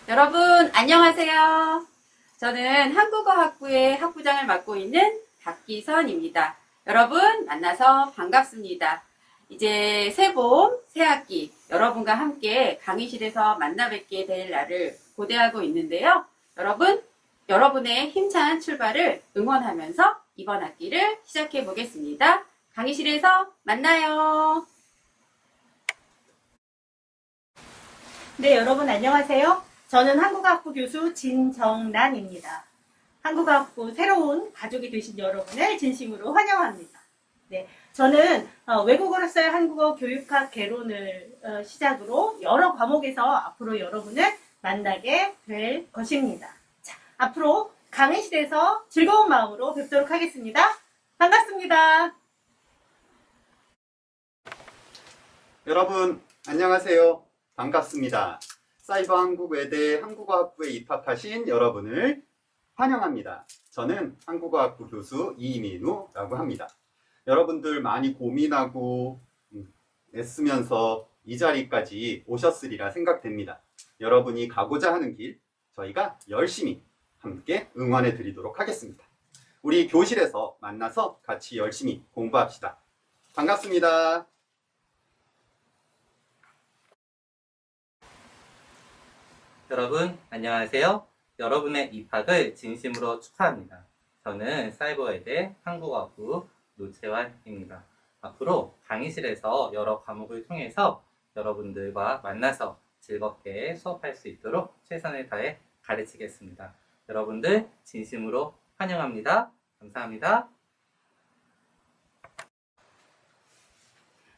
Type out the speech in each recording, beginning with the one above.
여러분 안녕하세요. 저는 한국어학부의 학부장을 맡고 있는 박기선입니다. 여러분 만나서 반갑습니다. 이제 새봄, 새학기 여러분과 함께 강의실에서 만나 뵙게 될 날을 고대하고 있는데요. 여러분의 힘찬 출발을 응원하면서 이번 학기를 시작해 보겠습니다. 강의실에서 만나요. 네, 여러분 안녕하세요. 저는 한국어학부 교수 진정란입니다. 한국어학부 새로운 가족이 되신 여러분을 진심으로 환영합니다. 네, 저는 외국어로서의 한국어 교육학 개론을 시작으로 여러 과목에서 앞으로 여러분을 만나게 될 것입니다. 자, 앞으로 강의실에서 즐거운 마음으로 뵙도록 하겠습니다. 반갑습니다. 여러분 안녕하세요. 반갑습니다. 사이버 한국외대 한국어학부에 입학하신 여러분을 환영합니다. 저는 한국어학부 교수 이민우라고 합니다. 여러분들 많이 고민하고 애쓰면서 이 자리까지 오셨으리라 생각됩니다. 여러분이 가고자 하는 길 저희가 열심히 함께 응원해 드리도록 하겠습니다. 우리 교실에서 만나서 같이 열심히 공부합시다. 반갑습니다. 여러분 안녕하세요. 여러분의 입학을 진심으로 축하합니다. 저는 사이버외대 한국어학부 노채환입니다. 앞으로 강의실에서 여러 과목을 통해서 여러분들과 만나서 즐겁게 수업할 수 있도록 최선을 다해 가르치겠습니다. 여러분들 진심으로 환영합니다. 감사합니다.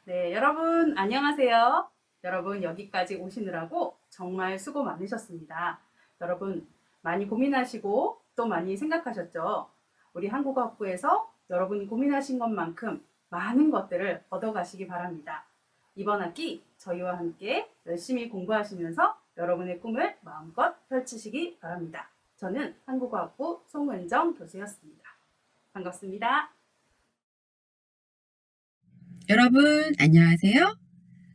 네, 여러분 안녕하세요. 여러분 여기까지 오시느라고 정말 수고 많으셨습니다. 여러분 많이 고민하시고 또 많이 생각하셨죠? 우리 한국어학부에서 여러분이 고민하신 것만큼 많은 것들을 얻어가시기 바랍니다. 이번 학기 저희와 함께 열심히 공부하시면서 여러분의 꿈을 마음껏 펼치시기 바랍니다. 저는 한국어학부 송은정 교수였습니다. 반갑습니다. 여러분 안녕하세요.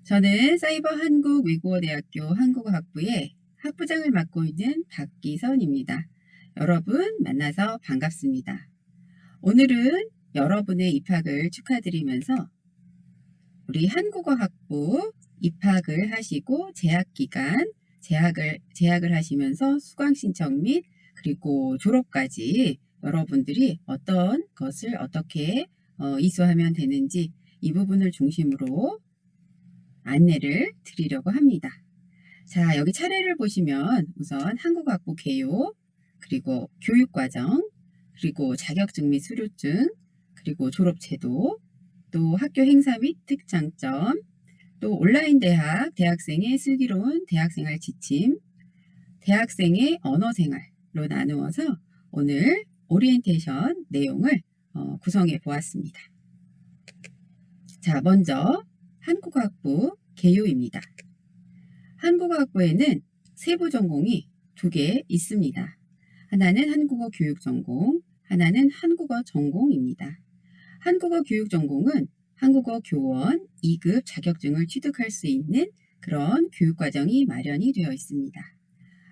저는 사이버 한국 외국어대학교 한국어학부의 학부장을 맡고 있는 박기선입니다. 여러분 만나서 반갑습니다. 오늘은 여러분의 입학을 축하드리면서 우리 한국어학부 입학을 하시고 재학을 하시면서 수강 신청 및 그리고 졸업까지 여러분들이 어떤 것을 어떻게 이수하면 되는지 이 부분을 중심으로 안내를 드리려고 합니다. 자, 여기 차례를 보시면 우선 한국어학부 개요, 그리고 교육과정, 그리고 자격증 및 수료증, 그리고 졸업제도, 또 학교 행사 및 특장점, 또 온라인 대학생의 슬기로운 대학생활 지침, 대학생의 언어생활로 나누어서 오늘 오리엔테이션 내용을 구성해 보았습니다. 자, 먼저 한국어학부 개요입니다. 한국어학부에는 세부 전공이 두 개 있습니다. 하나는 한국어 교육 전공, 하나는 한국어 전공입니다. 한국어 교육 전공은 한국어 교원 2급 자격증을 취득할 수 있는 그런 교육과정이 마련이 되어 있습니다.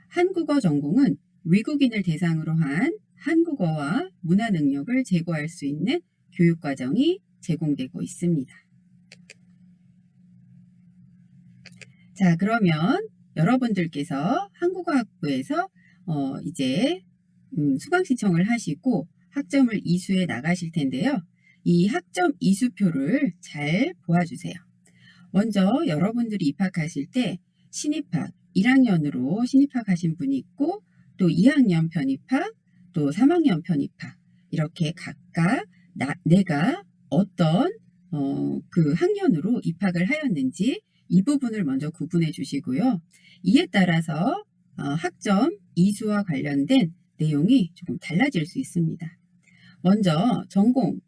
한국어 전공은 외국인을 대상으로 한 한국어와 문화 능력을 제고할 수 있는 교육과정이 제공되고 있습니다. 자, 그러면 여러분들께서 한국어학부에서 이제 수강 신청을 하시고 학점을 이수해 나가실 텐데요. 이 학점 이수표를 잘 보아주세요. 먼저 여러분들이 입학하실 때 신입학 1학년으로 신입학하신 분이 있고 또 2학년 편입학, 또 3학년 편입학 이렇게 각각 내가 어떤 그 학년으로 입학을 하였는지 이 부분을 먼저 구분해 주시고요. 이에 따라서 학점 이수와 관련된 내용이 조금 달라질 수 있습니다. 먼저 전공은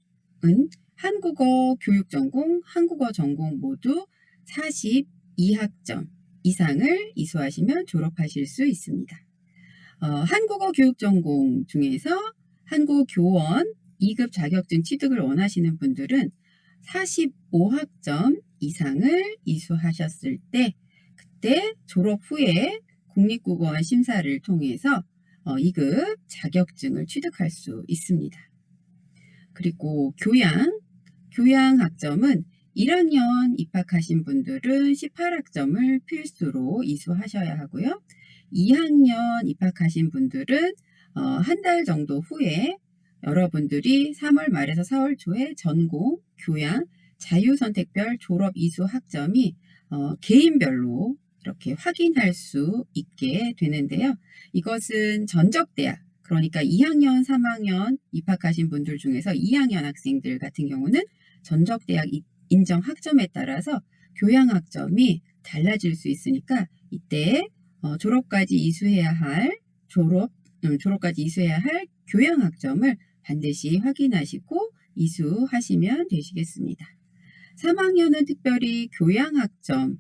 한국어 교육 전공, 한국어 전공 모두 42학점 이상을 이수하시면 졸업하실 수 있습니다. 한국어 교육 전공 중에서 한국어 교원 2급 자격증 취득을 원하시는 분들은 45학점 이상을 이수하셨을 때 그때 졸업 후에 국립국어원 심사를 통해서 2급 자격증을 취득할 수 있습니다. 그리고 교양학점은 1학년 입학하신 분들은 18학점을 필수로 이수하셔야 하고요. 2학년 입학하신 분들은 한 달 정도 후에 여러분들이 3월 말에서 4월 초에 전공, 교양, 자유선택별 졸업 이수 학점이 개인별로 이렇게 확인할 수 있게 되는데요. 이것은 전적대학, 그러니까 2학년, 3학년 입학하신 분들 중에서 2학년 학생들 같은 경우는 전적대학 인정 학점에 따라서 교양학점이 달라질 수 있으니까 이때 졸업까지 이수해야 할 교양학점을 반드시 확인하시고 이수하시면 되시겠습니다. 3학년은 특별히 교양학점을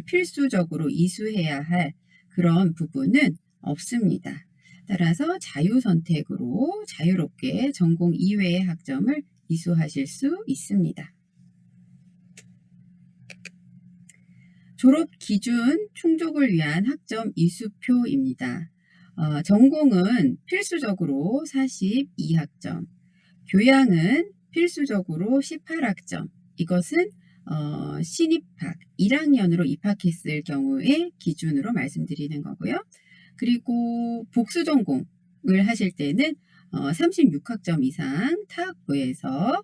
필수적으로 이수해야 할 그런 부분은 없습니다. 따라서 자유선택으로 자유롭게 전공 이외의 학점을 이수하실 수 있습니다. 졸업 기준 충족을 위한 학점 이수표입니다. 전공은 필수적으로 42학점, 교양은 필수적으로 18학점. 이것은 신입학 1학년으로 입학했을 경우의 기준으로 말씀드리는 거고요. 그리고 복수 전공을 하실 때는 36학점 이상 타학부에서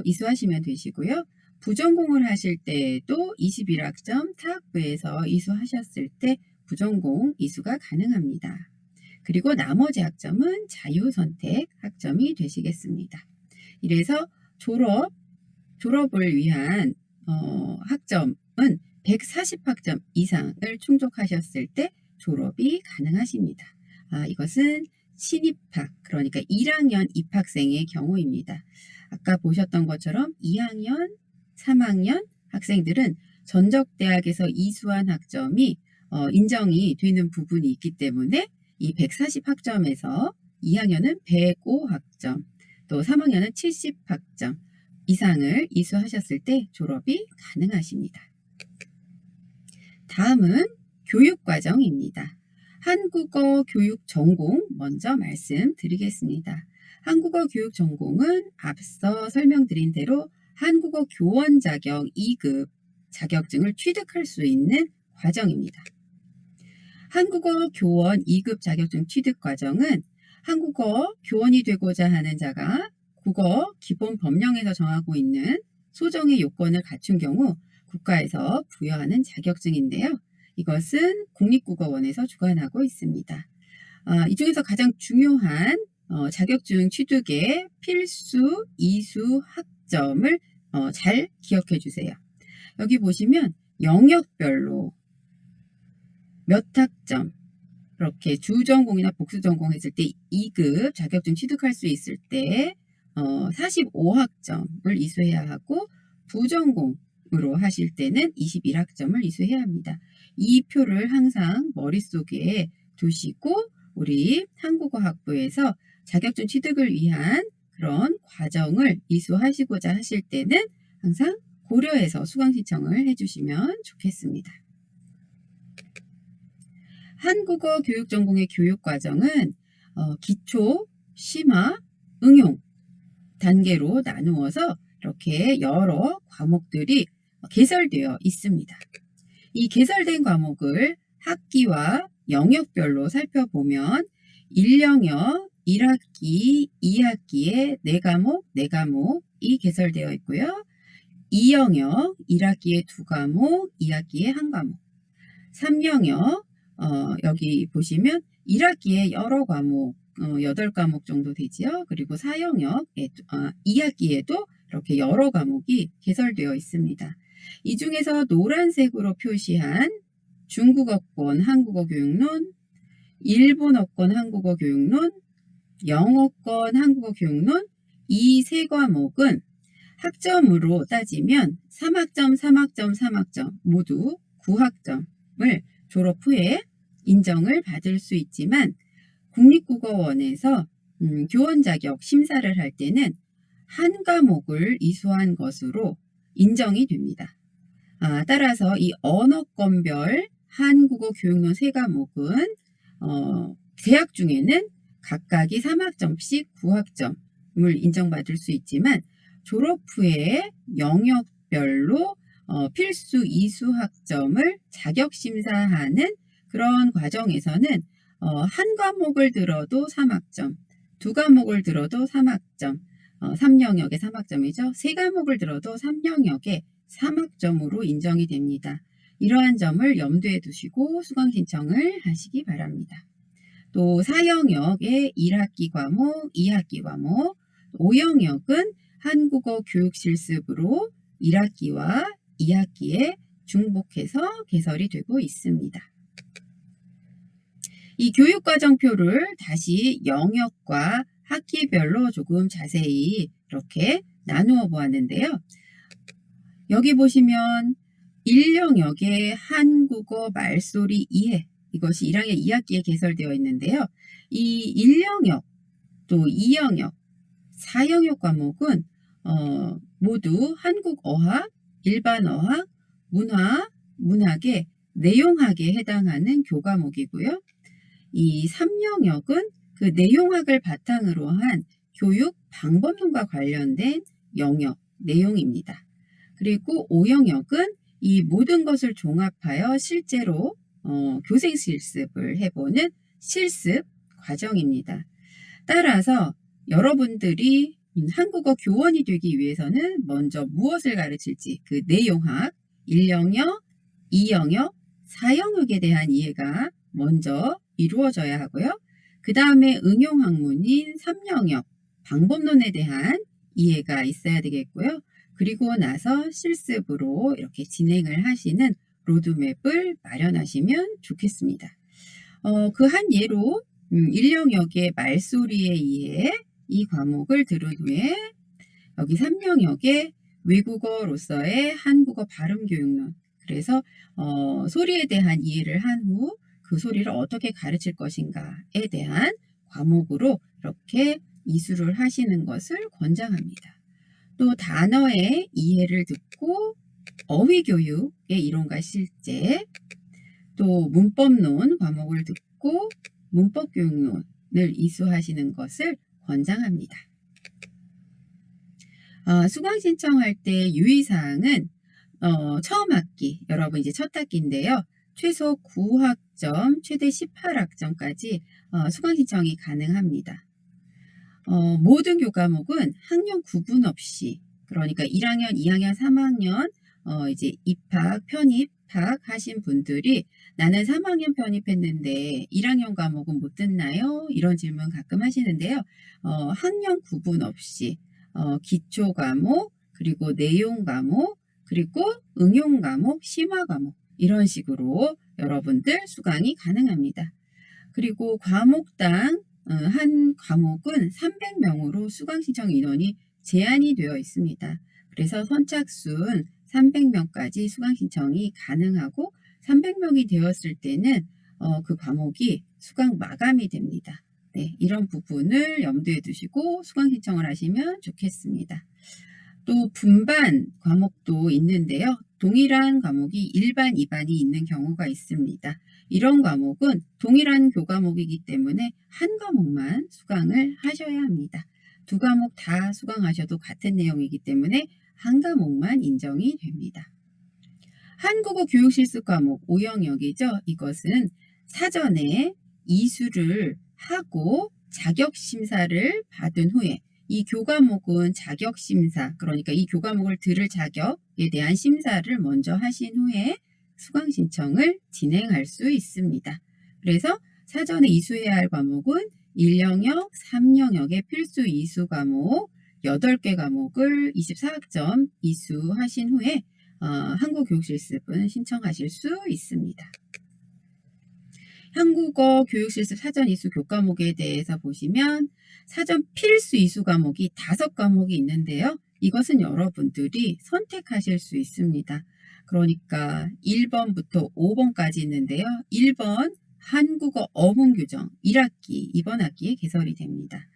이수하시면 되시고요. 부전공을 하실 때도 21학점 타학부에서 이수하셨을 때 부전공 이수가 가능합니다. 그리고 나머지 학점은 자유선택 학점이 되시겠습니다. 이래서 졸업을 위한 학점은 140학점 이상을 충족하셨을 때 졸업이 가능하십니다. 이것은 신입학, 그러니까 1학년 입학생의 경우입니다. 아까 보셨던 것처럼 2학년, 3학년 학생들은 전적대학에서 이수한 학점이 인정이 되는 부분이 있기 때문에 이 140학점에서 2학년은 105학점, 또 3학년은 70학점 이상을 이수하셨을 때 졸업이 가능하십니다. 다음은 교육과정입니다. 한국어 교육 전공 먼저 말씀드리겠습니다. 한국어 교육 전공은 앞서 설명드린 대로 한국어 교원 자격 2급 자격증을 취득할 수 있는 과정입니다. 한국어 교원 2급 자격증 취득 과정은 한국어 교원이 되고자 하는 자가 국어 기본 법령에서 정하고 있는 소정의 요건을 갖춘 경우 국가에서 부여하는 자격증인데요. 이것은 국립국어원에서 주관하고 있습니다. 이 중에서 가장 중요한 자격증 취득의 필수 이수 학점을 잘 기억해 주세요. 여기 보시면 영역별로 몇 학점, 이렇게 주전공이나 복수전공 했을 때 2급 자격증 취득할 수 있을 때 45학점을 이수해야 하고 부전공으로 하실 때는 21학점을 이수해야 합니다. 이 표를 항상 머릿속에 두시고 우리 한국어학부에서 자격증 취득을 위한 그런 과정을 이수하시고자 하실 때는 항상 고려해서 수강 신청을 해주시면 좋겠습니다. 한국어 교육 전공의 교육 과정은 기초, 심화, 응용 단계로 나누어서 이렇게 여러 과목들이 개설되어 있습니다. 이 개설된 과목을 학기와 영역별로 살펴보면 1영역, 1학기, 2학기에 4과목이 개설되어 있고요. 2영역, 1학기에 2과목, 2학기에 1과목. 3영역, 여기 보시면 1학기에 여러 과목, 8과목 정도 되지요. 그리고 4영역, 2학기에도 이렇게 여러 과목이 개설되어 있습니다. 이 중에서 노란색으로 표시한 중국어권 한국어교육론, 일본어권 한국어교육론, 영어권 한국어교육론 이 세 과목은 학점으로 따지면 3학점, 3학점, 3학점 모두 9학점을 졸업 후에 인정을 받을 수 있지만 국립국어원에서 교원 자격 심사를 할 때는 한 과목을 이수한 것으로 인정이 됩니다. 따라서 이 언어권별 한국어 교육론 3과목은 재학 중에는 각각이 3학점씩 9학점을 인정받을 수 있지만 졸업 후에 영역별로 필수 이수학점을 자격심사하는 그런 과정에서는 한 과목을 들어도 3학점, 2과목을 들어도 3학점, 3영역에 3학점이죠. 3과목을 들어도 3영역에 3학점으로 인정이 됩니다. 이러한 점을 염두에 두시고 수강 신청을 하시기 바랍니다. 또 4영역의 1학기 과목, 2학기 과목, 5영역은 한국어 교육 실습으로 1학기와 2학기에 중복해서 개설이 되고 있습니다. 이 교육과정표를 다시 영역과 학기별로 조금 자세히 이렇게 나누어 보았는데요. 여기 보시면 1영역의 한국어 말소리 이해, 이것이 1학년 2학기에 개설되어 있는데요. 이 1영역, 또 2영역, 4영역 과목은 모두 한국어학, 일반어학, 문화, 문학의 내용학에 해당하는 교과목이고요. 이 3영역은 그 내용학을 바탕으로 한 교육 방법론과 관련된 영역, 내용입니다. 그리고 5영역은 이 모든 것을 종합하여 실제로 교생 실습을 해보는 실습 과정입니다. 따라서 여러분들이 한국어 교원이 되기 위해서는 먼저 무엇을 가르칠지 그 내용학, 1영역, 2영역, 4영역에 대한 이해가 먼저 이루어져야 하고요. 그 다음에 응용학문인 3영역, 방법론에 대한 이해가 있어야 되겠고요. 그리고 나서 실습으로 이렇게 진행을 하시는 로드맵을 마련하시면 좋겠습니다. 그 한 예로 1영역의 말소리에 의해 이 과목을 들은 후에 여기 3영역의 외국어로서의 한국어 발음교육론, 그래서 소리에 대한 이해를 한 후 그 소리를 어떻게 가르칠 것인가에 대한 과목으로 이렇게 이수를 하시는 것을 권장합니다. 또 단어의 이해를 듣고 어휘교육의 이론과 실제, 또 문법론 과목을 듣고 문법교육론을 이수하시는 것을 권장합니다. 수강 신청할 때 유의사항은 처음 학기, 여러분 이제 첫 학기인데요. 최소 9학점, 최대 18학점까지 수강 신청이 가능합니다. 모든 교과목은 학년 구분 없이, 그러니까 1학년, 2학년, 3학년 이제 입학, 편입학 하신 분들이 나는 3학년 편입했는데 1학년 과목은 못 듣나요? 이런 질문 가끔 하시는데요. 학년 구분 없이 기초 과목, 그리고 내용 과목, 그리고 응용 과목, 심화 과목 이런 식으로 여러분들 수강이 가능합니다. 그리고 과목당 한 과목은 300명으로 수강 신청 인원이 제한이 되어 있습니다. 그래서 선착순 300명까지 수강 신청이 가능하고 300명이 되었을 때는 그 과목이 수강 마감이 됩니다. 네, 이런 부분을 염두에 두시고 수강 신청을 하시면 좋겠습니다. 또 분반 과목도 있는데요. 동일한 과목이 1반, 2반이 있는 경우가 있습니다. 이런 과목은 동일한 교과목이기 때문에 한 과목만 수강을 하셔야 합니다. 2과목 다 수강하셔도 같은 내용이기 때문에 한 과목만 인정이 됩니다. 한국어 교육 실습 과목 5영역이죠. 이것은 사전에 이수를 하고 자격심사를 받은 후에 이 교과목은 자격심사, 그러니까 이 교과목을 들을 자격에 대한 심사를 먼저 하신 후에 수강 신청을 진행할 수 있습니다. 그래서 사전에 이수해야 할 과목은 1영역, 3영역의 필수 이수 과목 8개 과목을 24학점 이수하신 후에 한국교육실습은 신청하실 수 있습니다. 한국어 교육실습 사전 이수 교과목에 대해서 보시면 사전 필수 이수 과목이 5과목이 있는데요. 이것은 여러분들이 선택하실 수 있습니다. 그러니까 1번부터 5번까지 있는데요. 1번 한국어 어문 규정 1학기, 이번 학기에 개설이 됩니다.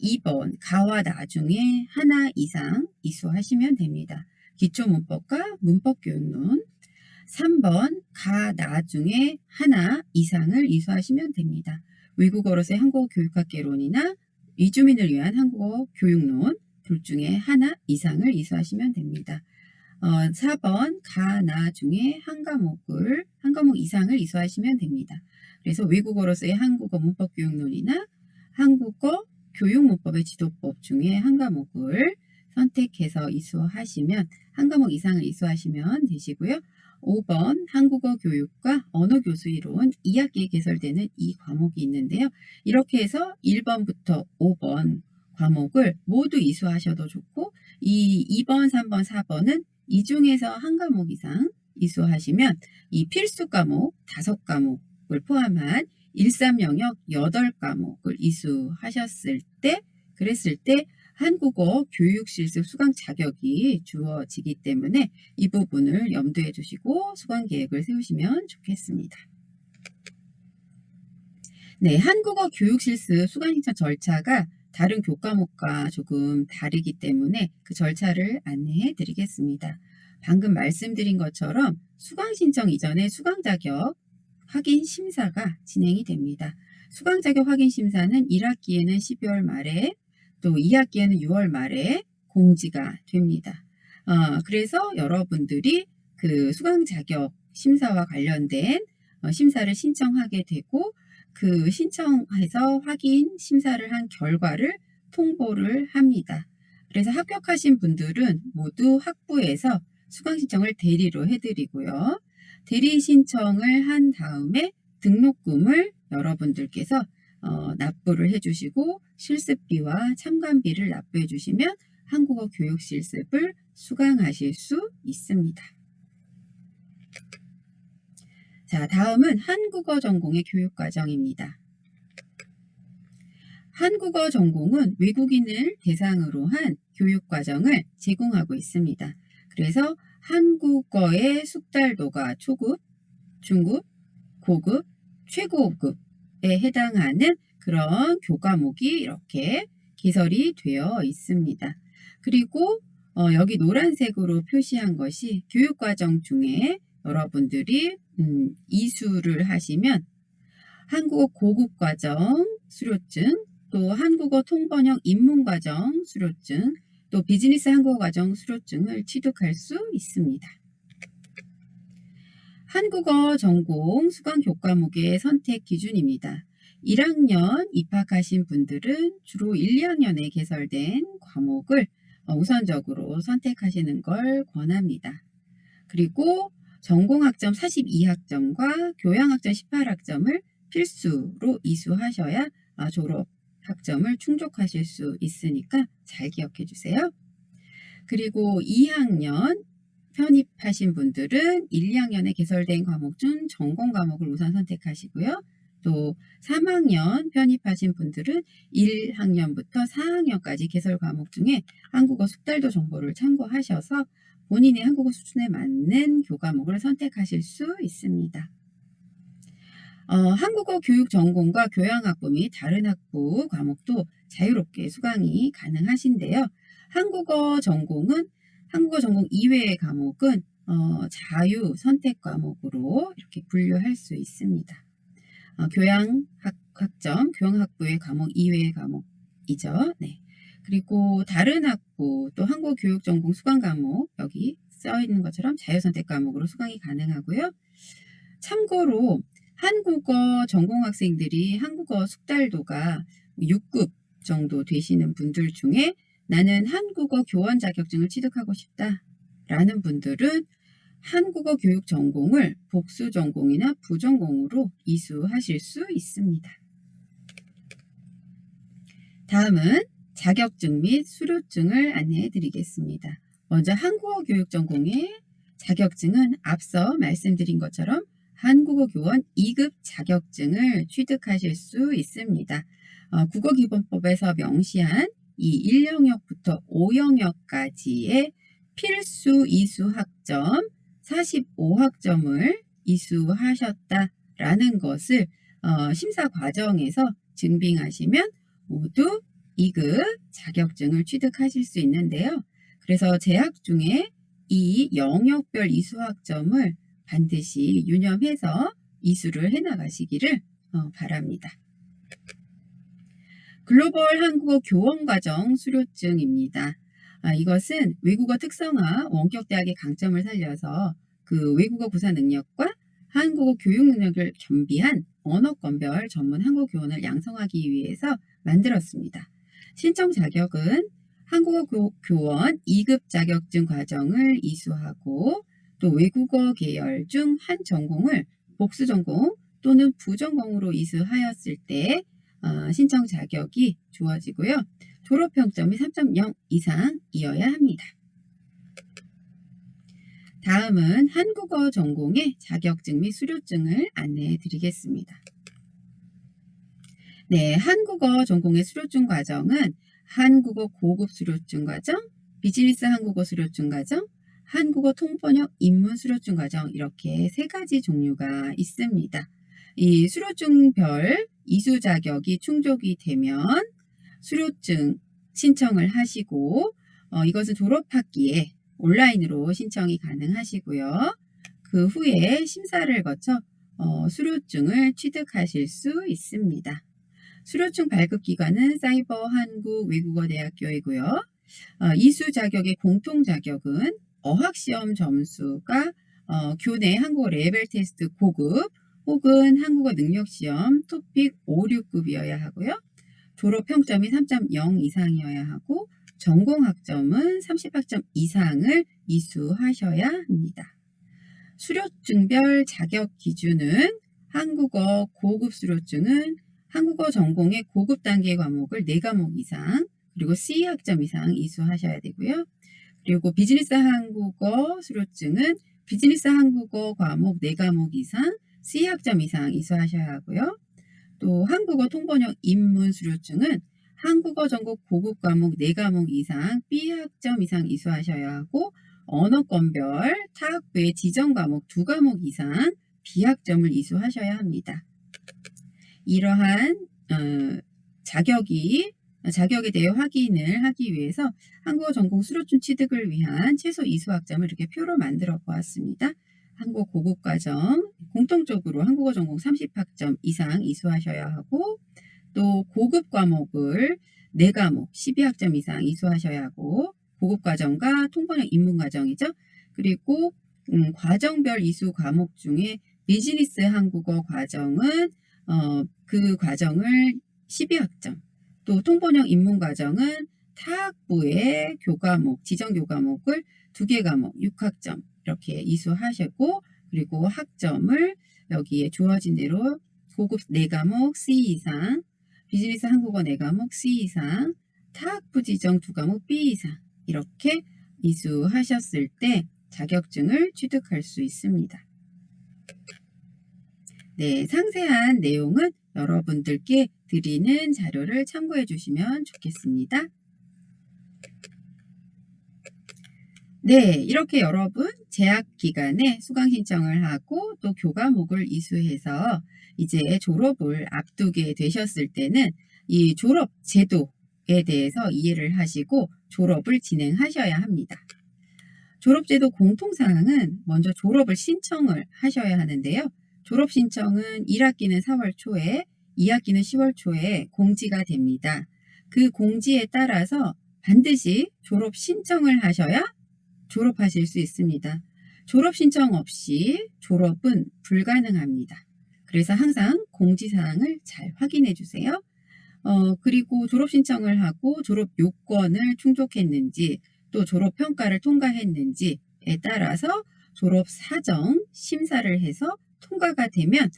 2번 가와 나 중에 하나 이상 이수하시면 됩니다. 기초문법과 문법교육론. 3번 가, 나 중에 하나 이상을 이수하시면 됩니다. 외국어로서의 한국어 교육학개론이나 이주민을 위한 한국어 교육론 둘 중에 하나 이상을 이수하시면 됩니다. 4번 가, 나 중에 한 과목 이상을 이수하시면 됩니다. 그래서 외국어로서의 한국어 문법 교육론이나 한국어 교육문법의 지도법 중에 한 과목을 선택해서 이수하시면 한 과목 이상을 이수하시면 되시고요. 5번 한국어 교육과 언어 교수 이론 2학기에 개설되는 이 과목이 있는데요. 이렇게 해서 1번부터 5번 과목을 모두 이수하셔도 좋고 이 2번, 3번, 4번은 이 중에서 한 과목 이상 이수하시면 이 필수 과목 5과목을 포함한 13 영역 8과목을 이수하셨을 때 그랬을 때 한국어 교육 실습 수강 자격이 주어지기 때문에 이 부분을 염두에 두시고 수강 계획을 세우시면 좋겠습니다. 네, 한국어 교육 실습 수강 신청 절차가 다른 교과목과 조금 다르기 때문에 그 절차를 안내해 드리겠습니다. 방금 말씀드린 것처럼 수강 신청 이전에 수강 자격 확인 심사가 진행이 됩니다. 수강 자격 확인 심사는 1학기에는 12월 말에 또 2학기에는 6월 말에 공지가 됩니다. 그래서 여러분들이 그 수강 자격 심사와 관련된 심사를 신청하게 되고 그 신청해서 확인 심사를 한 결과를 통보를 합니다. 그래서 합격하신 분들은 모두 학부에서 수강 신청을 대리로 해드리고요. 대리 신청을 한 다음에 등록금을 여러분들께서 납부를 해주시고 실습비와 참관비를 납부해 주시면 한국어 교육 실습을 수강하실 수 있습니다. 자, 다음은 한국어 전공의 교육과정입니다. 한국어 전공은 외국인을 대상으로 한 교육과정을 제공하고 있습니다. 그래서 한국어의 숙달도가 초급, 중급, 고급, 최고급에 해당하는 그런 교과목이 이렇게 개설이 되어 있습니다. 그리고 여기 노란색으로 표시한 것이 교육과정 중에 여러분들이 이수를 하시면 한국어 고급과정 수료증, 또 한국어 통번역 입문과정 수료증, 또 비즈니스 한국어 과정 수료증을 취득할 수 있습니다. 한국어 전공 수강 교과목의 선택 기준입니다. 1학년 입학하신 분들은 주로 1, 2학년에 개설된 과목을 우선적으로 선택하시는 걸 권합니다. 그리고 전공학점 42학점과 교양학점 18학점을 필수로 이수하셔야 졸업 학점을 충족하실 수 있으니까 잘 기억해 주세요. 그리고 2학년 편입하신 분들은 1, 2학년에 개설된 과목 중 전공 과목을 우선 선택하시고요. 또 3학년 편입하신 분들은 1학년부터 4학년까지 개설 과목 중에 한국어 숙달도 정보를 참고하셔서 본인의 한국어 수준에 맞는 교과목을 선택하실 수 있습니다. 한국어 교육 전공과 교양학부 및 다른 학부 과목도 자유롭게 수강이 가능하신데요. 한국어 전공 이외의 과목은 자유 선택 과목으로 이렇게 분류할 수 있습니다. 교양학부의 과목 이외의 과목이죠. 네. 그리고 다른 학부 또 한국어 교육 전공 수강 과목 여기 써 있는 것처럼 자유 선택 과목으로 수강이 가능하고요. 참고로 한국어 전공 학생들이 한국어 숙달도가 6급 정도 되시는 분들 중에 나는 한국어 교원 자격증을 취득하고 싶다라는 분들은 한국어 교육 전공을 복수 전공이나 부전공으로 이수하실 수 있습니다. 다음은 자격증 및 수료증을 안내해 드리겠습니다. 먼저 한국어 교육 전공의 자격증은 앞서 말씀드린 것처럼 한국어 교원 2급 자격증을 취득하실 수 있습니다. 국어기본법에서 명시한 이 1영역부터 5영역까지의 필수 이수 학점 45학점을 이수하셨다라는 것을 심사 과정에서 증빙하시면 모두 2급 자격증을 취득하실 수 있는데요. 그래서 재학 중에 이 영역별 이수 학점을 반드시 유념해서 이수를 해나가시기를 바랍니다. 글로벌 한국어 교원과정 수료증입니다. 이것은 외국어 특성화 원격대학의 강점을 살려서 그 외국어 구사 능력과 한국어 교육 능력을 겸비한 언어권별 전문 한국어 교원을 양성하기 위해서 만들었습니다. 신청 자격은 한국어 교원 2급 자격증 과정을 이수하고 또 외국어 계열 중 한 전공을 복수 전공 또는 부전공으로 이수하였을 때 신청 자격이 주어지고요. 졸업 평점이 3.0 이상이어야 합니다. 다음은 한국어 전공의 자격증 및 수료증을 안내해 드리겠습니다. 네, 한국어 전공의 수료증 과정은 한국어 고급 수료증 과정, 비즈니스 한국어 수료증 과정, 한국어 통번역 입문 수료증 과정 이렇게 세 가지 종류가 있습니다. 이 수료증별 이수 자격이 충족이 되면 수료증 신청을 하시고 이것은 졸업학기에 온라인으로 신청이 가능하시고요. 그 후에 심사를 거쳐 수료증을 취득하실 수 있습니다. 수료증 발급기관은 사이버 한국 외국어대학교이고요. 이수 자격의 공통 자격은 어학시험 점수가 교내 한국어 레벨 테스트 고급 혹은 한국어 능력시험 토픽 5, 6급이어야 하고요. 졸업 평점이 3.0 이상이어야 하고 전공 학점은 30학점 이상을 이수하셔야 합니다. 수료증별 자격 기준은 한국어 고급 수료증은 한국어 전공의 고급 단계 과목을 4과목 이상 그리고 C학점 이상 이수하셔야 되고요. 그리고 비즈니스 한국어 수료증은 비즈니스 한국어 과목 4과목 이상 C학점 이상 이수하셔야 하고요. 또 한국어 통번역 입문 수료증은 한국어 전공 고급 과목 4과목 이상 B학점 이상 이수하셔야 하고 언어권별 타학부의 지정 과목 2과목 이상 B학점을 이수하셔야 합니다. 이러한 자격에 대해 확인을 하기 위해서 한국어 전공 수료증 취득을 위한 최소 이수학점을 이렇게 표로 만들어 보았습니다. 한국어 고급 과정 공통적으로 한국어 전공 30학점 이상 이수하셔야 하고 또 고급 과목을 4과목 12학점 이상 이수하셔야 하고 고급 과정과 통번역 입문 과정이죠. 그리고 과정별 이수 과목 중에 비즈니스 한국어 과정은 그 과정을 12학점 또 통번역 입문 과정은 타학부의 교과목, 지정 교과목을 2개 과목 6학점 이렇게 이수하시고 그리고 학점을 여기에 주어진 대로 고급 4과목 C 이상, 비즈니스 한국어 4과목 C 이상, 타학부 지정 2과목 B 이상 이렇게 이수하셨을 때 자격증을 취득할 수 있습니다. 네, 상세한 내용은 여러분들께 드리는 자료를 참고해 주시면 좋겠습니다. 네, 이렇게 여러분 재학 기간에 수강 신청을 하고 또 교과목을 이수해서 이제 졸업을 앞두게 되셨을 때는 이 졸업 제도에 대해서 이해를 하시고 졸업을 진행하셔야 합니다. 졸업제도 공통사항은 먼저 졸업을 신청을 하셔야 하는데요. 졸업 신청은 1학기는 4월 초에, 2학기는 10월 초에 공지가 됩니다. 그 공지에 따라서 반드시 졸업 신청을 하셔야 졸업하실 수 있습니다. 졸업 신청 없이 졸업은 불가능합니다. 그래서 항상 공지사항을 잘 확인해 주세요. 그리고 졸업 신청을 하고 졸업 요건을 충족했는지 또 졸업 평가를 통과했는지에 따라서 졸업 사정 심사를 해서 통과가 되면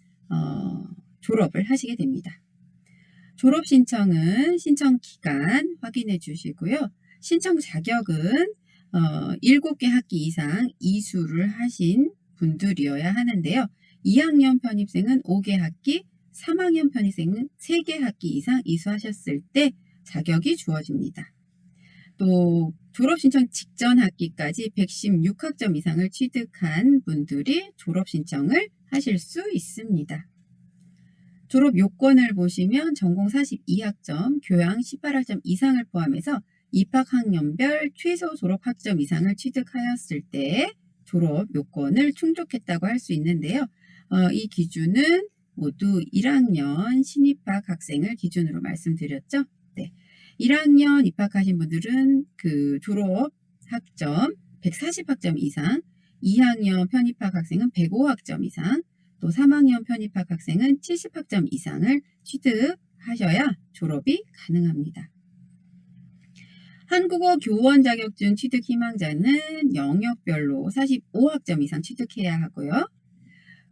졸업을 하시게 됩니다. 졸업 신청은 신청 기간 확인해 주시고요. 신청 자격은 7개 학기 이상 이수를 하신 분들이어야 하는데요. 2학년 편입생은 5개 학기, 3학년 편입생은 3개 학기 이상 이수하셨을 때 자격이 주어집니다. 또 졸업 신청 직전 학기까지 116학점 이상을 취득한 분들이 졸업 신청을 하실 수 있습니다. 졸업 요건을 보시면 전공 42학점, 교양 18학점 이상을 포함해서 입학학년별 최소 졸업학점 이상을 취득하였을 때 졸업 요건을 충족했다고 할 수 있는데요. 이 기준은 모두 1학년 신입학 학생을 기준으로 말씀드렸죠. 네. 1학년 입학하신 분들은 그 졸업 학점 140학점 이상, 2학년 편입학 학생은 105학점 이상, 또 3학년 편입학 학생은 70학점 이상을 취득하셔야 졸업이 가능합니다. 한국어 교원 자격증 취득 희망자는 영역별로 45학점 이상 취득해야 하고요.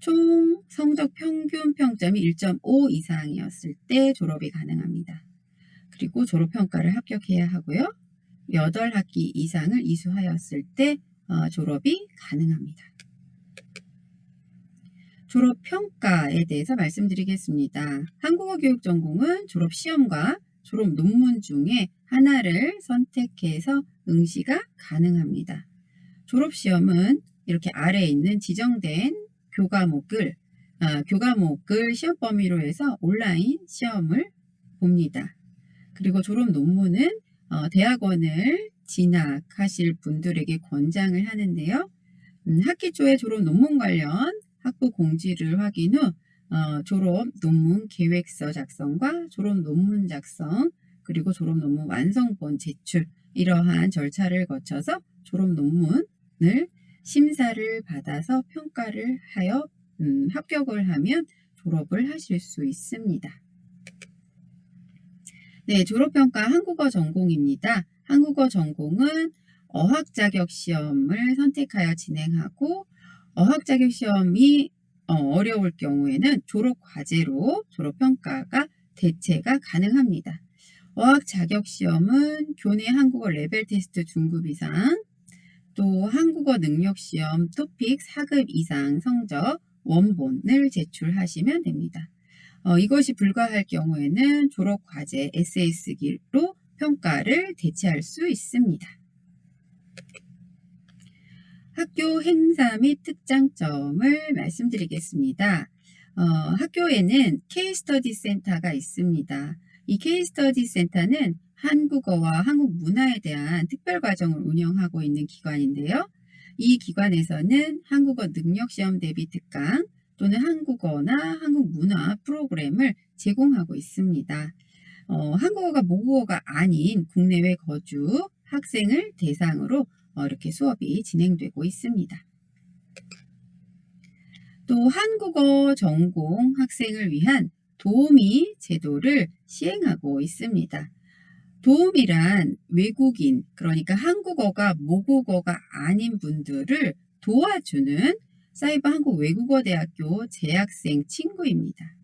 총 성적 평균 평점이 1.5 이상이었을 때 졸업이 가능합니다. 그리고 졸업평가를 합격해야 하고요. 8학기 이상을 이수하였을 때 졸업이 가능합니다. 졸업평가에 대해서 말씀드리겠습니다. 한국어 교육 전공은 졸업시험과 졸업 논문 중에 하나를 선택해서 응시가 가능합니다. 졸업시험은 이렇게 아래에 있는 지정된 교과목을 시험 범위로 해서 온라인 시험을 봅니다. 그리고 졸업 논문은 대학원을 진학하실 분들에게 권장을 하는데요. 학기 초에 졸업 논문 관련 학부 공지를 확인 후 졸업 논문 계획서 작성과 졸업 논문 작성 그리고 졸업 논문 완성본 제출 이러한 절차를 거쳐서 졸업 논문을 심사를 받아서 평가를 하여 합격을 하면 졸업을 하실 수 있습니다. 네, 졸업평가 한국어 전공입니다. 한국어 전공은 어학자격시험을 선택하여 진행하고 어학자격시험이 어려울 경우에는 졸업과제로 졸업평가가 대체가 가능합니다. 어학자격시험은 교내 한국어 레벨 테스트 중급 이상, 또 한국어 능력시험 토픽 4급 이상 성적 원본을 제출하시면 됩니다. 이것이 불가할 경우에는 졸업과제 에세이 쓰기로 평가를 대체할 수 있습니다. 학교 행사 및 특장점을 말씀드리겠습니다. 학교에는 K-스터디 센터가 있습니다. 이 K-스터디 센터는 한국어와 한국 문화에 대한 특별과정을 운영하고 있는 기관인데요. 이 기관에서는 한국어 능력시험 대비 특강 또는 한국어나 한국 문화 프로그램을 제공하고 있습니다. 한국어가 모국어가 아닌 국내외 거주 학생을 대상으로 이렇게 수업이 진행되고 있습니다. 또 한국어 전공 학생을 위한 도우미 제도를 시행하고 있습니다. 도우미란 외국인, 그러니까 한국어가 모국어가 아닌 분들을 도와주는 사이버 한국 외국어대학교 재학생 친구입니다.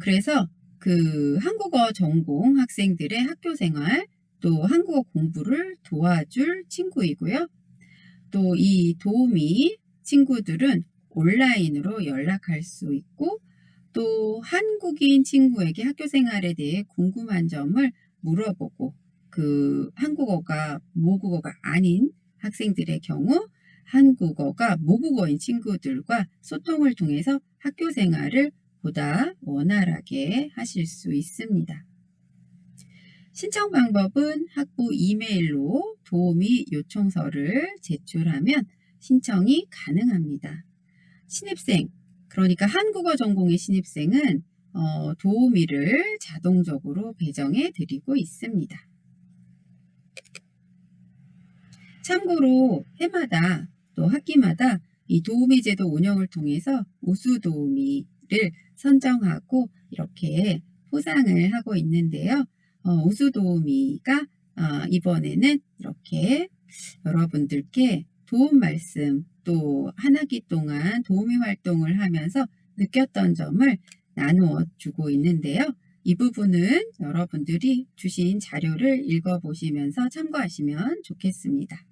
그래서 그 한국어 전공 학생들의 학교 생활, 또 한국어 공부를 도와줄 친구이고요. 또 이 도우미 친구들은 온라인으로 연락할 수 있고 또 한국인 친구에게 학교 생활에 대해 궁금한 점을 물어보고 그 한국어가 모국어가 아닌 학생들의 경우 한국어가 모국어인 친구들과 소통을 통해서 학교 생활을 보다 원활하게 하실 수 있습니다. 신청 방법은 학부 이메일로 도우미 요청서를 제출하면 신청이 가능합니다. 신입생, 그러니까 한국어 전공의 신입생은 도우미를 자동적으로 배정해 드리고 있습니다. 참고로 해마다 또 학기마다 이 도우미 제도 운영을 통해서 우수 도우미를 선정하고 이렇게 포상을 하고 있는데요. 우수 도우미가 이번에는 이렇게 여러분들께 도움 말씀 또 한 학기 동안 도우미 활동을 하면서 느꼈던 점을 나누어 주고 있는데요. 이 부분은 여러분들이 주신 자료를 읽어보시면서 참고하시면 좋겠습니다.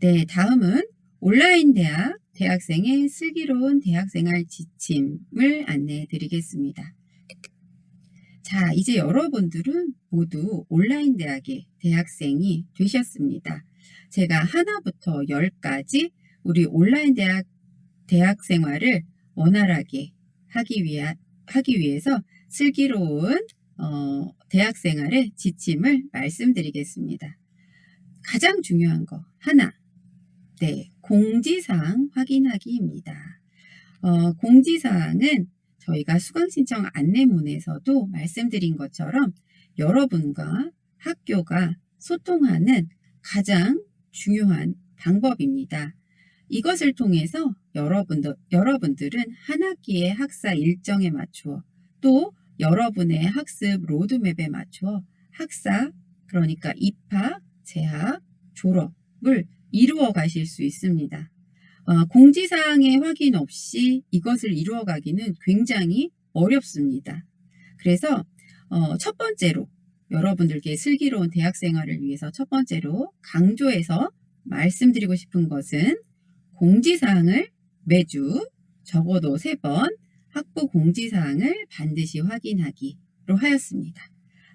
네, 다음은 온라인 대학, 대학생의 슬기로운 대학생활 지침을 안내해 드리겠습니다. 자, 이제 여러분들은 모두 온라인 대학의 대학생이 되셨습니다. 제가 하나부터 10까지 우리 온라인 대학 생활을 원활하게 하기 위해서 슬기로운 대학 생활의 지침을 말씀드리겠습니다. 가장 중요한 거 하나, 네, 공지사항 확인하기입니다. 공지사항은 저희가 수강신청 안내문에서도 말씀드린 것처럼 여러분과 학교가 소통하는 가장 중요한 방법입니다. 이것을 통해서 여러분들은 한 학기의 학사 일정에 맞추어 또 여러분의 학습 로드맵에 맞추어 학사, 그러니까 입학, 재학, 졸업을 이루어 가실 수 있습니다. 공지사항의 확인 없이 이것을 이루어 가기는 굉장히 어렵습니다. 그래서 첫 번째로 여러분들께 슬기로운 대학 생활을 위해서 첫 번째로 강조해서 말씀드리고 싶은 것은 공지사항을 매주 적어도 3번 학부 공지사항을 반드시 확인하기로 하였습니다.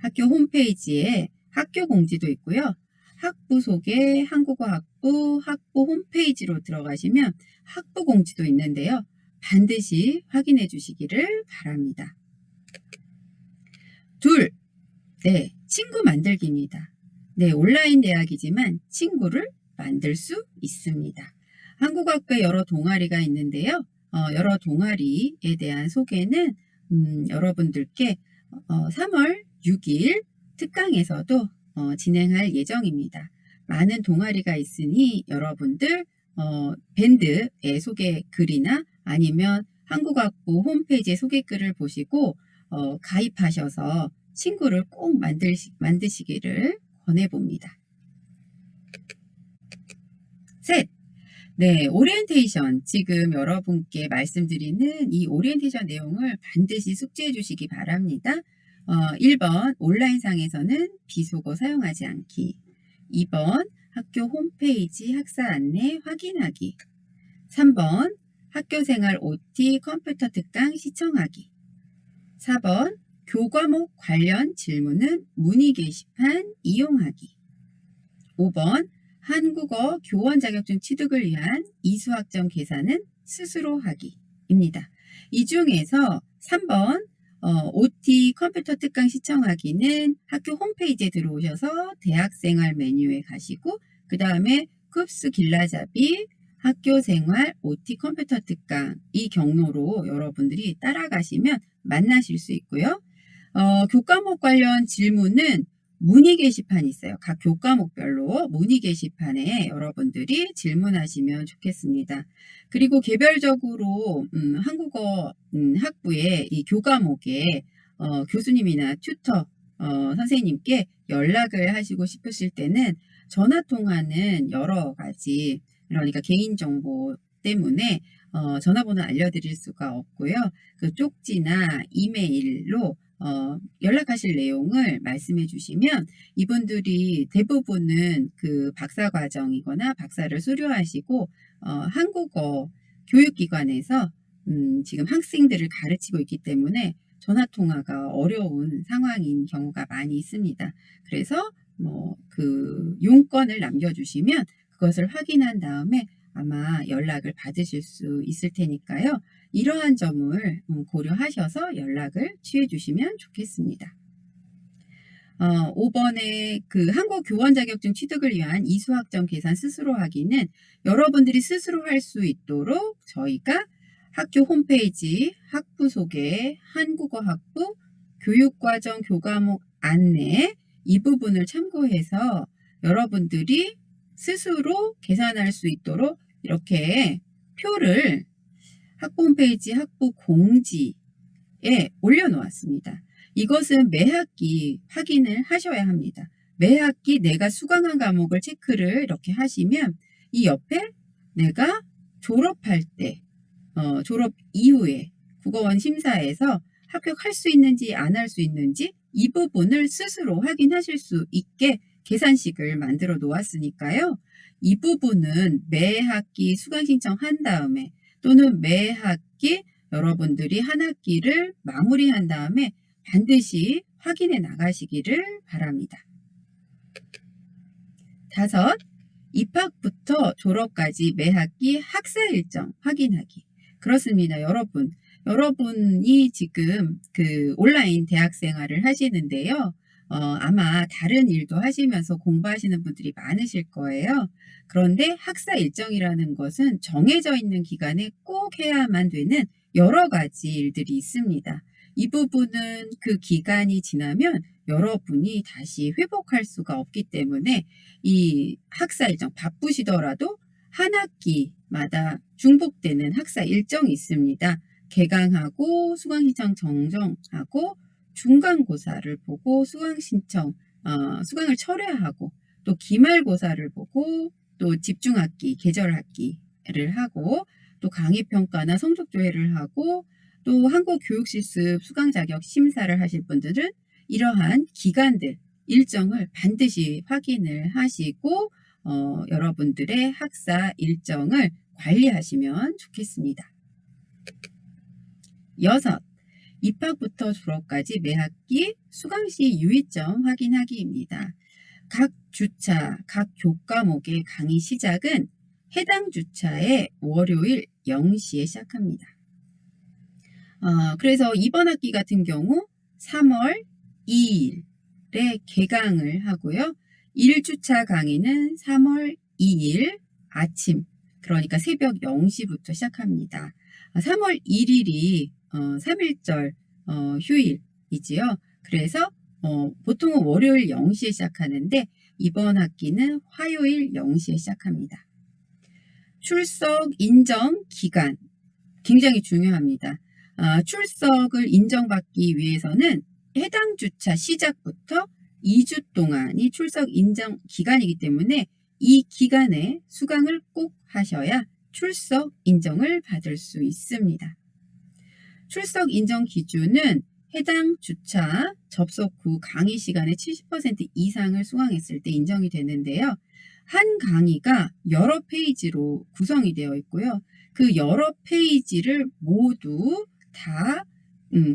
학교 홈페이지에 학교 공지도 있고요. 학부 소개, 한국어 학부 홈페이지로 들어가시면 학부 공지도 있는데요. 반드시 확인해 주시기를 바랍니다. 둘, 네, 친구 만들기입니다. 네, 온라인 대학이지만 친구를 만들 수 있습니다. 한국학부에 여러 동아리가 있는데요. 여러 동아리에 대한 소개는 여러분들께 3월 6일 특강에서도 진행할 예정입니다. 많은 동아리가 있으니 여러분들 밴드의 소개 글이나 아니면 한국학부 홈페이지의 소개 글을 보시고 가입하셔서 친구를 꼭 만드시기를 권해봅니다. 셋, 네, 오리엔테이션. 지금 여러분께 말씀드리는 이 오리엔테이션 내용을 반드시 숙지해 주시기 바랍니다. 1번, 온라인상에서는 비속어 사용하지 않기. 2번, 학교 홈페이지 학사 안내 확인하기. 3번, 학교생활 OT 컴퓨터 특강 시청하기. 4번, 교과목 관련 질문은 문의 게시판 이용하기. 5번, 한국어 교원 자격증 취득을 위한 이수학점 계산은 스스로 하기입니다. 이 중에서 3번 OT 컴퓨터 특강 시청하기는 학교 홈페이지에 들어오셔서 대학생활 메뉴에 가시고 그 다음에 쿱스 길라잡이 학교생활 OT 컴퓨터 특강 이 경로로 여러분들이 따라가시면 만나실 수 있고요. 교과목 관련 질문은 문의 게시판이 있어요. 각 교과목별로 문의 게시판에 여러분들이 질문하시면 좋겠습니다. 그리고 개별적으로 한국어 학부의 이 교과목에 교수님이나 튜터 선생님께 연락을 하시고 싶으실 때는 전화통화는 여러 가지 그러니까 개인정보 때문에 전화번호 알려드릴 수가 없고요. 그 쪽지나 이메일로 연락하실 내용을 말씀해 주시면 이분들이 대부분은 그 박사과정이거나 박사를 수료하시고 한국어 교육기관에서 지금 학생들을 가르치고 있기 때문에 전화통화가 어려운 상황인 경우가 많이 있습니다. 그래서 그 용건을 남겨주시면 그것을 확인한 다음에 아마 연락을 받으실 수 있을 테니까요. 이러한 점을 고려하셔서 연락을 취해 주시면 좋겠습니다. 5번에 그 한국 교원 자격증 취득을 위한 이수학점 계산 스스로 하기는 여러분들이 스스로 할 수 있도록 저희가 학교 홈페이지 학부 소개, 한국어 학부, 교육과정 교과목 안내 이 부분을 참고해서 여러분들이 스스로 계산할 수 있도록 이렇게 표를 학부 홈페이지 학부 공지에 올려놓았습니다. 이것은 매 학기 확인을 하셔야 합니다. 매 학기 내가 수강한 과목을 체크를 이렇게 하시면 이 옆에 내가 졸업할 때, 졸업 이후에 국어원 심사에서 합격할 수 있는지 안 할 수 있는지 이 부분을 스스로 확인하실 수 있게 계산식을 만들어 놓았으니까요. 이 부분은 매 학기 수강 신청한 다음에 또는 매 학기 여러분들이 한 학기를 마무리한 다음에 반드시 확인해 나가시기를 바랍니다. 5. 입학부터 졸업까지 매 학기 학사 일정 확인하기. 그렇습니다. 여러분이 지금 그 온라인 대학 생활을 하시는데요. 아마 다른 일도 하시면서 공부하시는 분들이 많으실 거예요. 그런데 학사 일정이라는 것은 정해져 있는 기간에 꼭 해야만 되는 여러 가지 일들이 있습니다. 이 부분은 그 기간이 지나면 여러분이 다시 회복할 수가 없기 때문에 이 학사 일정 바쁘시더라도 한 학기마다 중복되는 학사 일정이 있습니다. 개강하고 수강신청 정정하고 중간고사를 보고 수강을 철회하고 또 기말고사를 보고 또 집중학기, 계절학기를 하고 또 강의평가나 성적조회를 하고 또 한국교육실습 수강자격 심사를 하실 분들은 이러한 기간들, 일정을 반드시 확인을 하시고 여러분들의 학사 일정을 관리하시면 좋겠습니다. 6. 입학부터 졸업까지 매 학기 수강시 유의점 확인하기입니다. 각 주차, 각 교과목의 강의 시작은 해당 주차의 월요일 0시에 시작합니다. 그래서 이번 학기 같은 경우 3월 2일에 개강을 하고요. 1주차 강의는 3월 2일 아침, 그러니까 새벽 0시부터 시작합니다. 3월 1일이 3.1절 휴일이지요. 그래서 보통은 월요일 0시에 시작하는데 이번 학기는 화요일 0시에 시작합니다. 출석 인정 기간 굉장히 중요합니다. 출석을 인정받기 위해서는 해당 주차 시작부터 2주 동안이 출석 인정 기간이기 때문에 이 기간에 수강을 꼭 하셔야 출석 인정을 받을 수 있습니다. 출석 인정 기준은 해당 주차 접속 후 강의 시간의 70% 이상을 수강했을 때 인정이 되는데요. 한 강의가 여러 페이지로 구성이 되어 있고요. 그 여러 페이지를 모두 다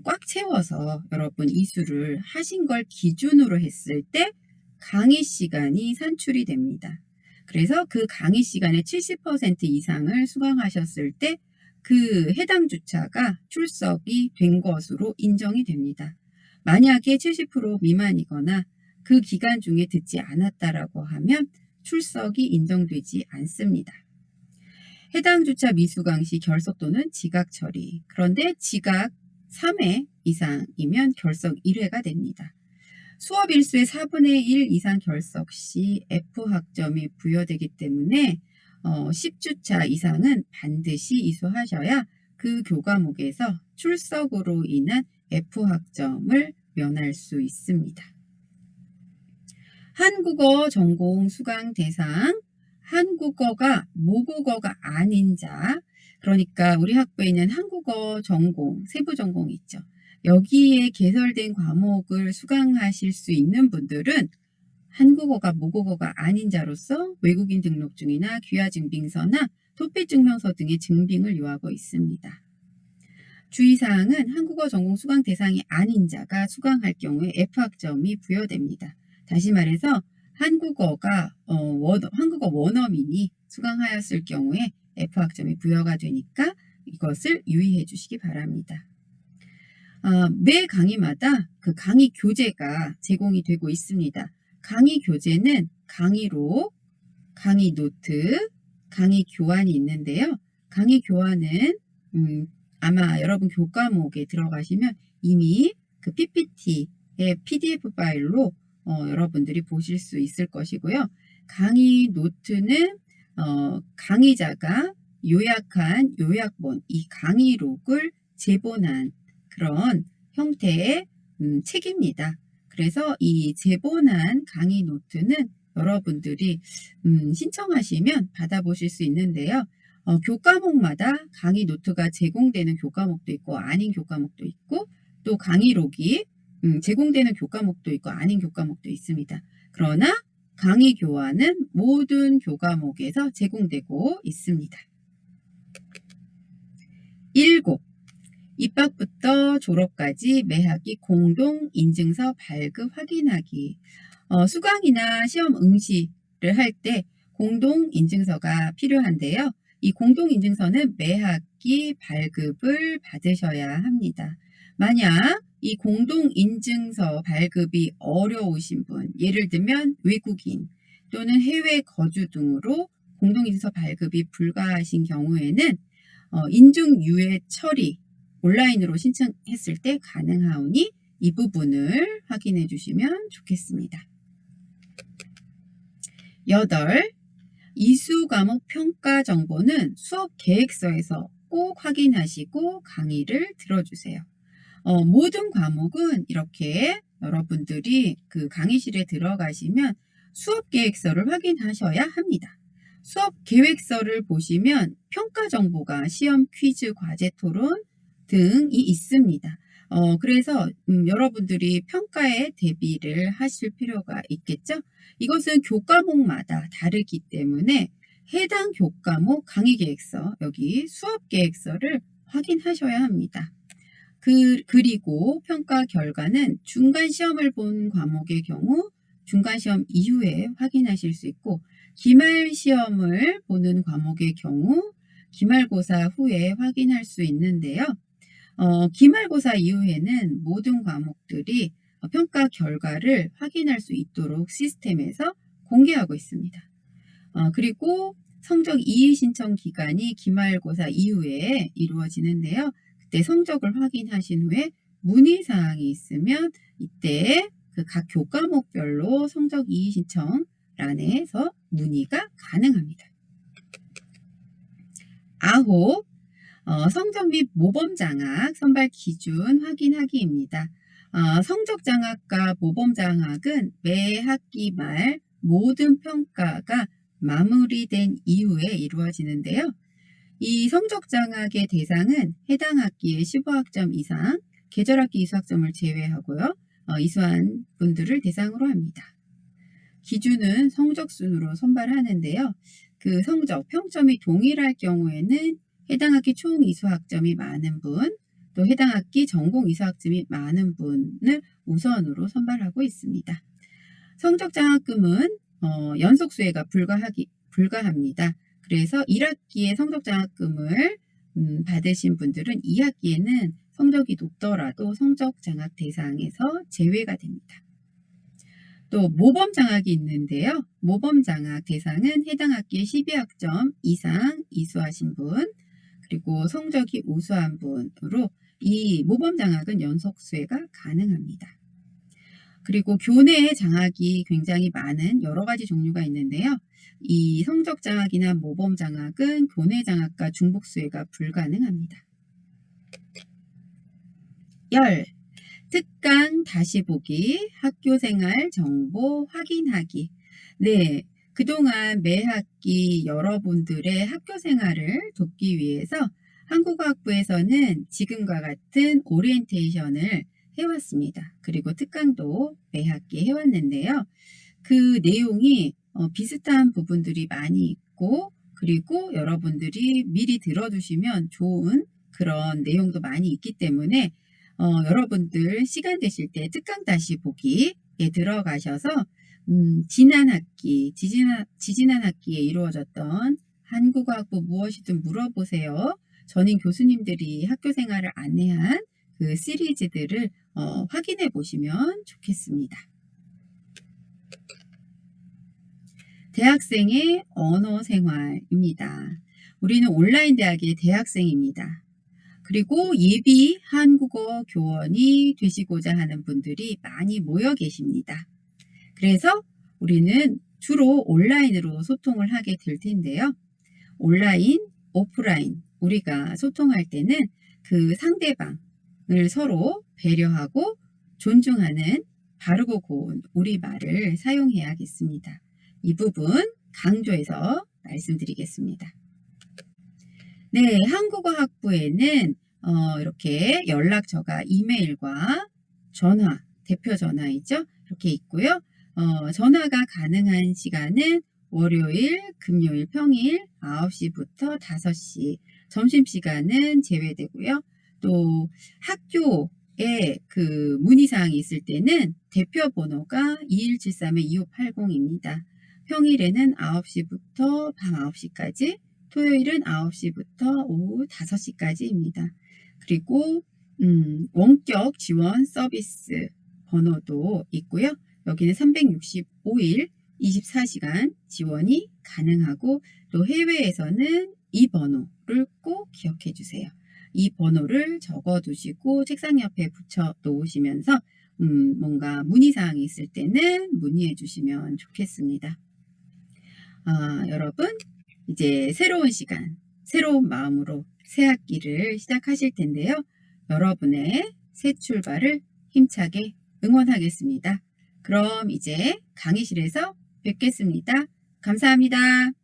꽉 채워서 여러분 이수를 하신 걸 기준으로 했을 때 강의 시간이 산출이 됩니다. 그래서 그 강의 시간의 70% 이상을 수강하셨을 때 그 해당 주차가 출석이 된 것으로 인정이 됩니다. 만약에 70% 미만이거나 그 기간 중에 듣지 않았다라고 하면 출석이 인정되지 않습니다. 해당 주차 미수강 시 결석 또는 지각 처리. 그런데 지각 3회 이상이면 결석 1회가 됩니다. 수업 일수의 4분의 1 이상 결석 시 F학점이 부여되기 때문에 10주차 이상은 반드시 이수하셔야 그 교과목에서 출석으로 인한 F학점을 면할 수 있습니다. 한국어 전공 수강 대상, 한국어가 모국어가 아닌 자, 그러니까 우리 학부에 있는 한국어 전공, 세부 전공이 있죠. 여기에 개설된 과목을 수강하실 수 있는 분들은 한국어가 모국어가 아닌 자로서 외국인 등록증이나 귀화증빙서나 토픽증명서 등의 증빙을 요하고 있습니다. 주의사항은 한국어 전공 수강 대상이 아닌 자가 수강할 경우에 F학점이 부여됩니다. 다시 말해서 한국어 원어민이 수강하였을 경우에 F학점이 부여가 되니까 이것을 유의해 주시기 바랍니다. 매 강의마다 그 강의 교재가 제공이 되고 있습니다. 강의 교재는 강의록, 강의 노트, 강의 교환이 있는데요. 강의 교환은 아마 여러분 교과목에 들어가시면 이미 그 PPT의 PDF 파일로 여러분들이 보실 수 있을 것이고요. 강의 노트는 강의자가 요약한 요약본, 이 강의록을 제본한 그런 형태의 책입니다. 그래서 이 제본한 강의 노트는 여러분들이 신청하시면 받아보실 수 있는데요. 교과목마다 강의 노트가 제공되는 교과목도 있고 아닌 교과목도 있고 또 강의록이 제공되는 교과목도 있고 아닌 교과목도 있습니다. 그러나 강의 교환은 모든 교과목에서 제공되고 있습니다. 7. 입학부터 졸업까지 매 학기 공동인증서 발급 확인하기. 수강이나 시험 응시를 할 때 공동인증서가 필요한데요. 이 공동인증서는 매 학기 발급을 받으셔야 합니다. 만약 이 공동인증서 발급이 어려우신 분, 예를 들면 외국인 또는 해외 거주 등으로 공동인증서 발급이 불가하신 경우에는 인증유예 처리 온라인으로 신청했을 때 가능하오니 이 부분을 확인해 주시면 좋겠습니다. 8. 이수 과목 평가 정보는 수업 계획서에서 꼭 확인하시고 강의를 들어주세요. 모든 과목은 이렇게 여러분들이 그 강의실에 들어가시면 수업 계획서를 확인하셔야 합니다. 수업 계획서를 보시면 평가 정보가 시험, 퀴즈, 과제, 토론 등이 있습니다. 그래서 여러분들이 평가에 대비를 하실 필요가 있겠죠? 이것은 교과목마다 다르기 때문에 해당 교과목 강의 계획서, 여기 수업 계획서를 확인하셔야 합니다. 그리고 평가 결과는 중간 시험을 본 과목의 경우 중간 시험 이후에 확인하실 수 있고, 기말 시험을 보는 과목의 경우 기말고사 후에 확인할 수 있는데요. 기말고사 이후에는 모든 과목들이 평가 결과를 확인할 수 있도록 시스템에서 공개하고 있습니다. 그리고 성적 이의 신청 기간이 기말고사 이후에 이루어지는데요. 그때 성적을 확인하신 후에 문의사항이 있으면 이때 그 각 교과목별로 성적 이의 신청란에서 문의가 가능합니다. 9. 성적 및 모범장학 선발 기준 확인하기입니다. 성적장학과 모범장학은 매 학기 말 모든 평가가 마무리된 이후에 이루어지는데요. 이 성적장학의 대상은 해당 학기에 15학점 이상, 계절학기 이수학점을 제외하고요. 이수한 분들을 대상으로 합니다. 기준은 성적순으로 선발하는데요. 그 성적, 평점이 동일할 경우에는 해당 학기 총 이수학점이 많은 분, 또 해당 학기 전공 이수학점이 많은 분을 우선으로 선발하고 있습니다. 성적장학금은 연속 수혜가 불가합니다. 그래서 1학기에 성적장학금을 받으신 분들은 2학기에는 성적이 높더라도 성적장학 대상에서 제외가 됩니다. 또 모범장학이 있는데요. 모범장학 대상은 해당 학기에 12학점 이상 이수하신 분, 그리고 성적이 우수한 분으로 이 모범장학은 연속수혜가 가능합니다. 그리고 교내 장학이 굉장히 많은 여러 가지 종류가 있는데요. 이 성적장학이나 모범장학은 교내 장학과 중복수혜가 불가능합니다. 10. 특강 다시 보기, 학교생활 정보 확인하기. 네, 그동안 매 학기 여러분들의 학교생활을 돕기 위해서 한국어학부에서는 지금과 같은 오리엔테이션을 해왔습니다. 그리고 특강도 매 학기 해왔는데요. 그 내용이 비슷한 부분들이 많이 있고, 그리고 여러분들이 미리 들어두시면 좋은 그런 내용도 많이 있기 때문에 여러분들 시간 되실 때 특강 다시 보기에 들어가셔서 지지난 학기에 이루어졌던 한국어학부 무엇이든 물어보세요. 전임 교수님들이 학교생활을 안내한 그 시리즈들을 확인해 보시면 좋겠습니다. 대학생의 언어생활입니다. 우리는 온라인 대학의 대학생입니다. 그리고 예비 한국어 교원이 되시고자 하는 분들이 많이 모여 계십니다. 그래서 우리는 주로 온라인으로 소통을 하게 될 텐데요. 온라인, 오프라인 우리가 소통할 때는 그 상대방을 서로 배려하고 존중하는 바르고 고운 우리말을 사용해야겠습니다. 이 부분 강조해서 말씀드리겠습니다. 네, 한국어학부에는 이렇게 연락처가 이메일과 전화, 대표 전화이죠. 이렇게 있고요. 전화가 가능한 시간은 월요일, 금요일, 평일 9시부터 5시, 점심시간은 제외되고요. 또 학교에 그 문의사항이 있을 때는 대표 번호가 2173-2580입니다. 평일에는 9시부터 밤 9시까지, 토요일은 9시부터 오후 5시까지입니다. 그리고 원격 지원 서비스 번호도 있고요. 여기는 365일 24시간 지원이 가능하고 또 해외에서는 이 번호를 꼭 기억해 주세요. 이 번호를 적어 두시고 책상 옆에 붙여 놓으시면서 뭔가 문의사항이 있을 때는 문의해 주시면 좋겠습니다. 여러분 이제 새로운 시간, 새로운 마음으로 새 학기를 시작하실 텐데요. 여러분의 새 출발을 힘차게 응원하겠습니다. 그럼 이제 강의실에서 뵙겠습니다. 감사합니다.